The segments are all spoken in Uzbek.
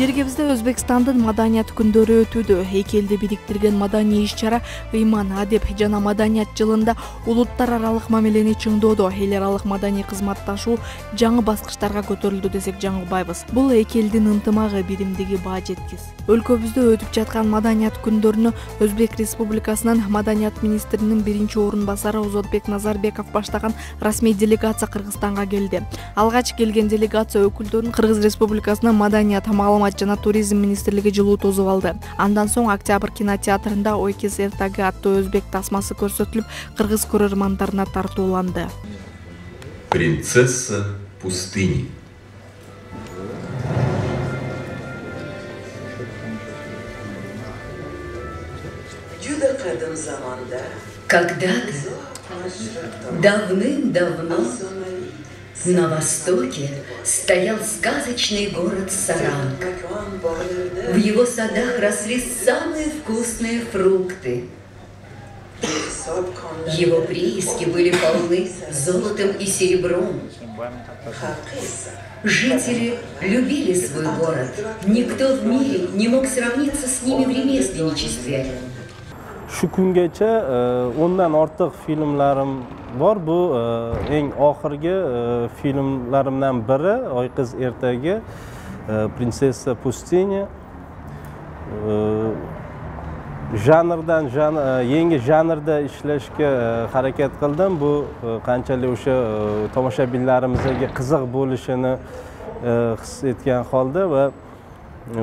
Жергебизде Өзбекстандын маданият күндөрү өтүүдө. Эки элди бириктирген маданий иш-чара ыйман, адеп жана маданият жылында улуттар аралык мамилени чыңдоодо эл аралык маданий кызматташуу жаңы баскычтарга көтөрүлдү десек жаңылбайбыз. Бул эки элдин ынтымагы, биримдиги баа жеткис. Өлкөбүздө өтүп жаткан маданият күндөрүнө Өзбек Республикасынын маданият министринин биринчи орун басары Озодбек Назарбеков баштаган расмий делегация Кыргызстанга келди. Алгач келген делегация өкүлдөрүн Кыргыз Республикасынын маданият, маалымат жана туризм министрлиги жылуу тосуп алды. Андан соң Октябрь кинотеатрында Ойкез эртаги аттуу өзбек тасмасы көрсөтүлүп, кыргыз көрөрмандарына тартууланды. Принцесса пустыни. Когда-то, давным-давно, на востоке стоял сказочный город Саранг. В его садах росли самые вкусные фрукты. Его прииски были полны золотом и серебром. Жители любили свой город. Никто в мире не мог сравниться с ними в ремесленничестве. Shu kungacha ondan ortiq filmlarim bor. Bu eng oxirgi filmlarimdan biri Oyqiz ertagi Prinsessa Pustini. Yangi janrda ishlashga harakat qildim. Bu qanchalik o'sha tomoshabinlarimizga qiziq bo'lishini his etgan holda va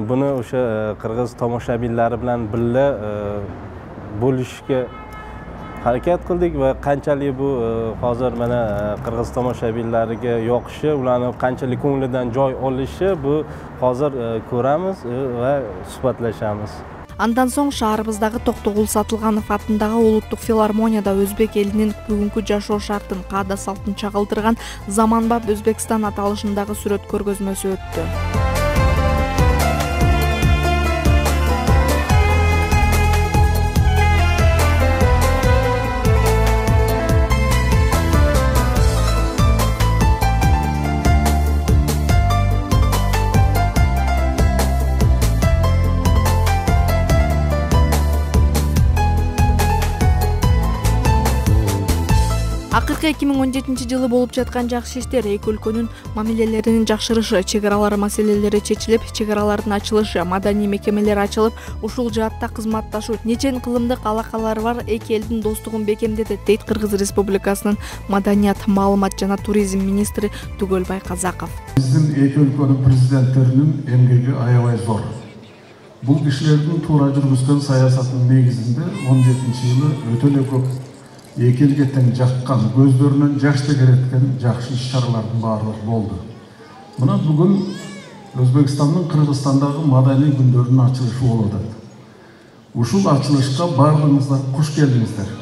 buni o'sha qirg'iz tomoshabinlari bilan birga bo'lishga harakat qildik va qanchalik bu hozir mana qirg'iz tomoshabinlariga yoqishi, ularning qanchalik ko'nglidan joy olishi bu hozir ko'ramiz va suhbatlashamiz. Андан соң шаарыбыздагы Токтогул Сатылганов атындагы улуттук филармонияда өзбек элинин бүгүнкү жашоо шартын, каада салтын чагылдырган Заманбап Өзбекстан аталышындагы сүрөт көргөзмөсү өттү. Акыркы 2017 жылы болуп жаткан жакшы иштер эки өлкөнүн мамилелеринин жакшырышы, чек аралары маселелери чечилип, чек аралардын ачылышы, маданий мекемелер ачылып, ушул жаатта кызматташуу, нечен кылымдык алакалары бар эки элдин достугун бекемдеди, дейт Кыргыз Республикасынын маданият, маалымат жана туризм министри Түгөлбай Казаков. Биздин эки өлкөнүн президенттеринин эмгеги аябай зор. Бул кишилердин туура жүргүзгөн саясатынын негизинде 17-жылы өтө эле көп эки элге тең жаккан, көздөрүнөн жаш тегереткен жакшы иш-чаралардын баардыгы болду. Мына бүгүн Өзбекстандын Кыргызстандагы маданий күндөрүнүн ачылышы болуп атат. Ушул ачылышка баардыгыңыздар куш келдиңиздер.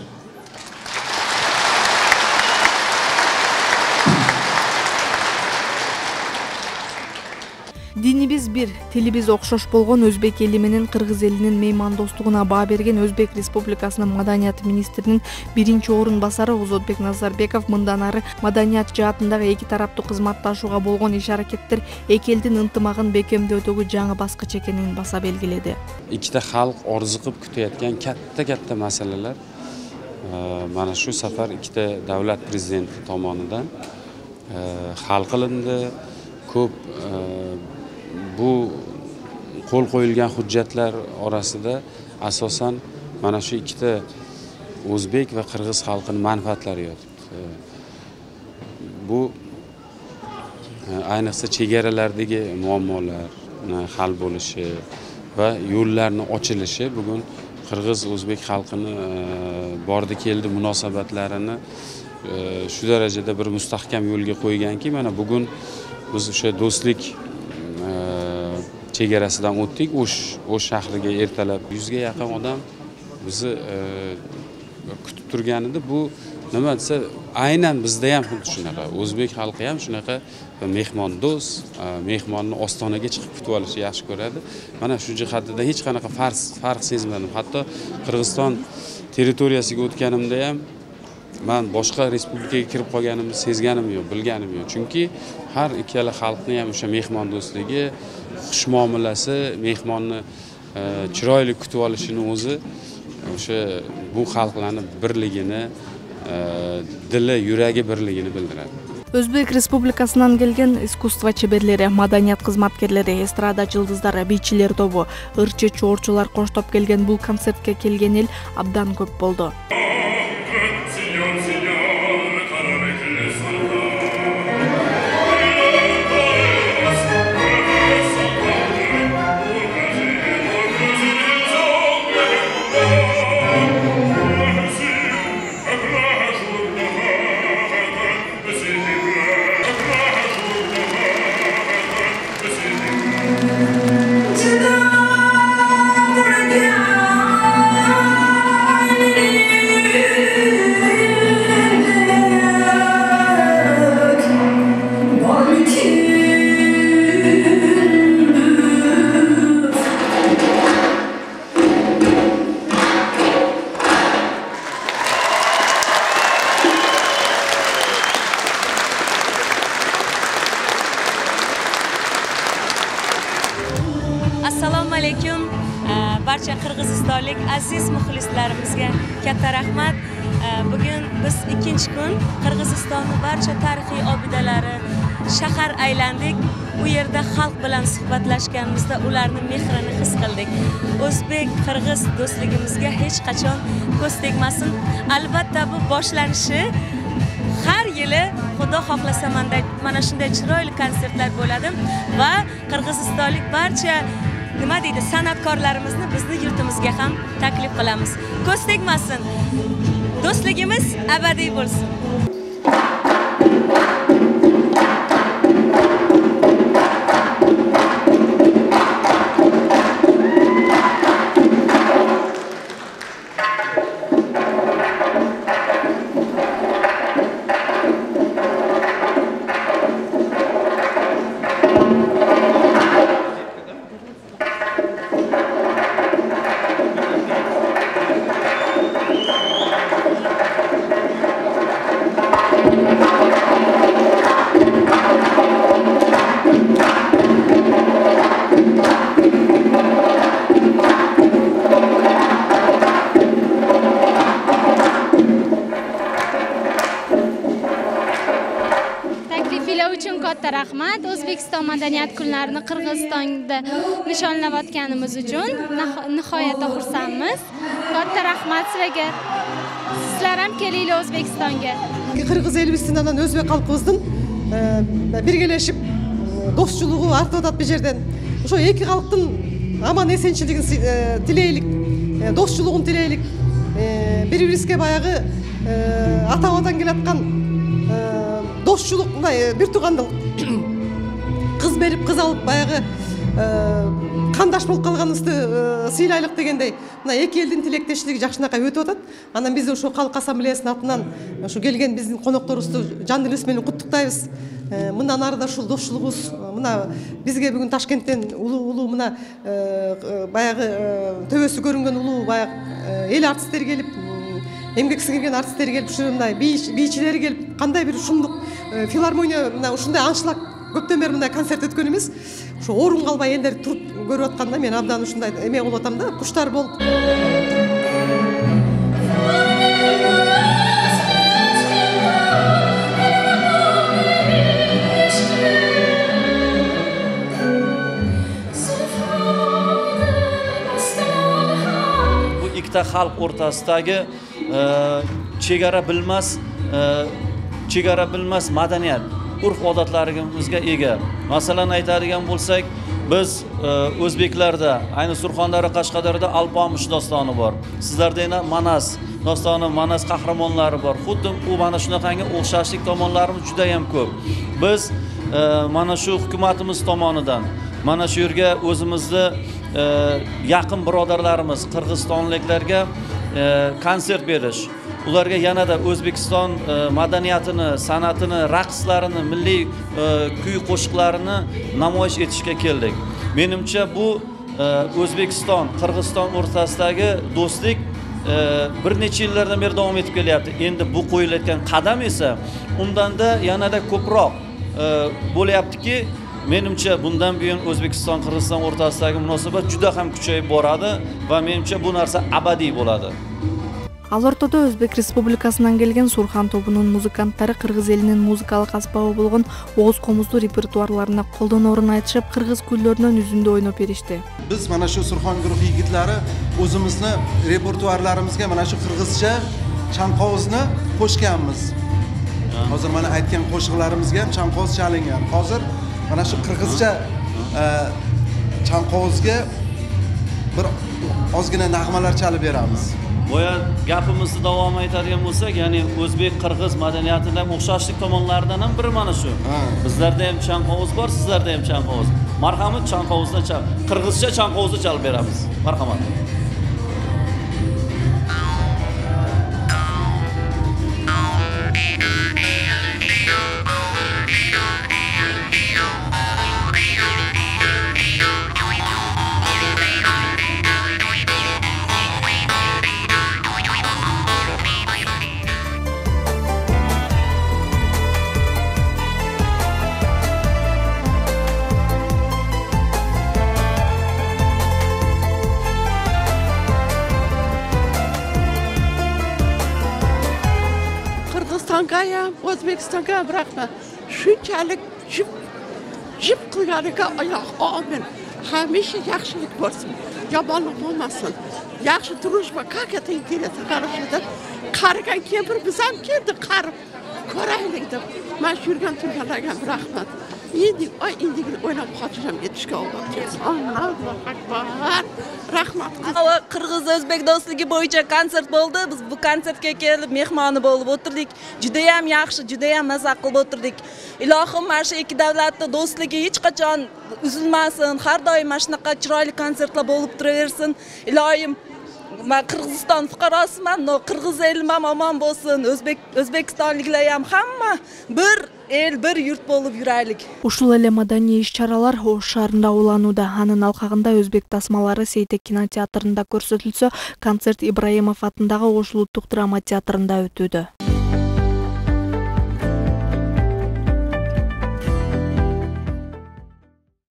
Динибиз бир, тилибиз окшош болгон өзбек эли менен кыргыз элинин меймандостугуна баа берген Өзбек Республикасынын маданият министринин биринчи орун басары Озодбек Назарбеков мындан ары маданият жаатындагы эки тараптуу кызматташууга болгон иш-аракеттер эки элдин ынтымагын бекемдөөдөгү жаңы баскыч экенин баса белгиледи. Ikkita xalq orziqib kutayotgan katta masalalar mana shu safar ikkita davlat prezidenti tomonidan hal qilindi. Ko'p bu qo'l qo'yilgan hujjatlar orasida asosan mana shu ikkita o'zbek va qirg'iz xalqining manfaatlari yotibdi. Bu ayniqsa chegaralardagi muammolar hal bo'lishi va yo'llarning ochilishi bugun qirg'iz o'zbek xalqini bordi keldi munosabatlarini shu darajada bir mustahkam yo'lga qo'yganki, mana bugun biz o'sha do'stlik chegarasidan o'tdik. O'sh shahriga ertalab 100 ga yaqin odam bizni kutib turgan edi. Bu nima desa, aynan bizda ham xuddi shunaqa. O'zbek xalqi ham shunaqa mehmondo'st, mehmonni ostonaga chiqib kutib olishni yaxshi ko'radi. Mana shu jihatdan hech qanaqa farq sezmadim. Hatto Qirg'iziston territoriyasiga o'tganimda ham men boshqa respublikaga kirib qolganimni sezganim yo'q, bilganim yo'q. Chunki har ikkala xalqni ham o'sha mehmondo'stligi, xushmuomalasi, mehmonni chiroyli kutib olishini o'zi o'sha bu xalqlarning birligini, dili, yuragi birligini bildiradi. O'zbek Respublikasынан kelген искусство чеберлери, маданият кызматкерлери, эстрада жылдыздары, бийчилер тобу, ырчы чоорчулар коштоп келген бул концертке келген эл абдан көп болду. Assalomu alaykum. Barcha qirg'izistonlik aziz muxlislarimizga katta rahmat. Bugun biz ikkinchi kun Qirg'izistonning barcha tarixiy obidalari, shahar aylandik. Bu yerda xalq bilan suhbatlashganimizda ularning mehrini his qildik. O'zbek-qirg'iz do'stligimizga hech qachon ko'z tegmasin. Albatta bu boshlanishi har yili Xudo xohlasa mana shunday chiroyli konsertlar bo'ladi va qirg'izistonlik barcha nima deydi, san'atkorlarimizni bizni yurtimizga ham taklif qilamiz. Ko'z tegmasin. Do'stligimiz abadiy bo'lsin. uchun katta rahmat. O'zbekiston madaniyat kunlarini Qirg'izistonda nishonlayotganimiz uchun nihoyatda xursandmiz. Katta rahmat sizlarga. Sizlar ham kelinglar O'zbekistonga. Qirg'iz elbisinden Özbek xalqımızın birgeleşip dostçuluğu artıp atap bir yerden. Şu iki xalqtın aman esençiligin tileylik, dostçuluğun tileylik. Bir-birimizге баягы ата-бабадан келаткан достчулук бир туугандык кыз берип кыз алып баягы кандаш болуп калганыбызды сыйлайлык дегендей мына эки элдин тилектештиги жакшынакай өтүп атат. Анан биз ошо калк ассамблеясынын атынан ушу келген биздин конокторубузду жан дилибиз менен куттуктайбыз. Мындан ары да ушул достчулугубуз мына бизге бүгүн Ташкенттен улуу мына баягы төбөсү көрүнгөн улуу баягы эл артисттери келип, эмгек сиңирген артисттери келип, ушундай мындай бийчилери келип, кандай бир шумдук филармония мына ушундай аншлаг көптөн бери мындай концерт өткөнүбүз. Ошо орун калбай элдер туруп көрүп атканда мен абдан ушундай эме болуп атам да, куштар болуп. ikkita xalq o'rtasidagi chegara bilmas madaniyat, urf odatlarimizga ega. Masalan aytadigan bo'lsak, biz o'zbeklarda, ayni Surxondaryo, Qashqadaryoda Alpomish dostoni bor. Sizlarda yana Manas dostoni, Manas qahramonlari bor. Xuddi u mana shunaqangi o'xshashlik tomonlarimiz juda ham ko'p. Biz mana shu hukumatimiz tomonidan mana shu yerga o'zimizni yaqin birodarlarimiz qirg'izistonliklarga konsert berish, ularga yanada O'zbekiston madaniyatini, san'atini, raqslarini, milliy kuy qo'shiqlarini namoyish etishga keldik. Menimcha bu O'zbekiston, Qirg'iziston o'rtasidagi do'stlik bir necha yillardan beri davom etib kelyapti. Endi bu qo'yilayotgan qadam esa undanda yanada ko'proq bo'layaptiki, menimcha bundan buyon O'zbekiston Qirg'iziston o'rtasidagi munosabat juda ham kuchayib boradi va menimcha bu narsa abadiy bo'ladi. Ал ортодо Өзбек Республикасынан келген Сурхан тобунун музыканттары кыргыз элинин музыкалык аспабы болгон Оғуз комуздуу репертуарларына колдоноорун айтышып, кыргыз күйлөрүнөн үзүндү ойноп беришти. Biz mana shu Surxon guruhi yigitlari o'zimizni repertuarlarimizga mana shu qirg'izcha chanqovuzni qo'shganmiz. Hozir mana aytgan qo'shiqlarimizga ham chanqovuz chalingan. Hozir mana shu qirg'izcha chanqovuzga bir ozgina nag'malar chalib beramiz. Boya gapimizni davom etadigan bo'lsak, ya'ni o'zbek qirg'iz madaniyatida o'xshashlik tomonlaridan ham biri mana shu. Bizlarda ham chanqovuz bor, sizlarda ham chanqovuz. Marhamat, chanqovuzda qirg'izcha chanqovuzda chalib beramiz. Marhamat. Qirg'izistonga ham, O'zbekistonga ham rahmat. Shunchalik jip qilganiga oyoq omin. Hamisha yaxshilik bo'lsin, yomonlik bo'lmasin. Yaxshi turish va как это интересно, qarashida qarigan kempir biz ham keldi qarib ko'raylik deb. Men shu yurgan turganlarga rahmat. Endi o'ylab qochisham yetishga oldim. Allohu akbar. Rahmat. Qirg'iz o'zbek do'stligi bo'yicha konsert bo'ldi. Biz bu konsertga kelib mehmoni bo'lib o'tirdik. Juda ham yaxshi, juda ham maza qilib o'tirdik. Ilohim mana shu ikki davlatning do'stligi hech qachon uzilmasin. Har doim mana shunaqa chiroyli konsertlar bo'lib turaversin. Ilohim men Qirg'iziston fuqarosiman, Qirg'iz elim ham omon bo'lsin. O'zbekistonliklar ham hamma bir el, bir yurt bo'lib yuraylik. Ушул эле маданий иш-чаралар Ош шаарында уланууда. Анын алкагында өзбек тасмалары Сейтек кинотеатрында көрсөтүлсө, концерт Ибраимов атындагы Ош улуттук драма театрында өтүүдө.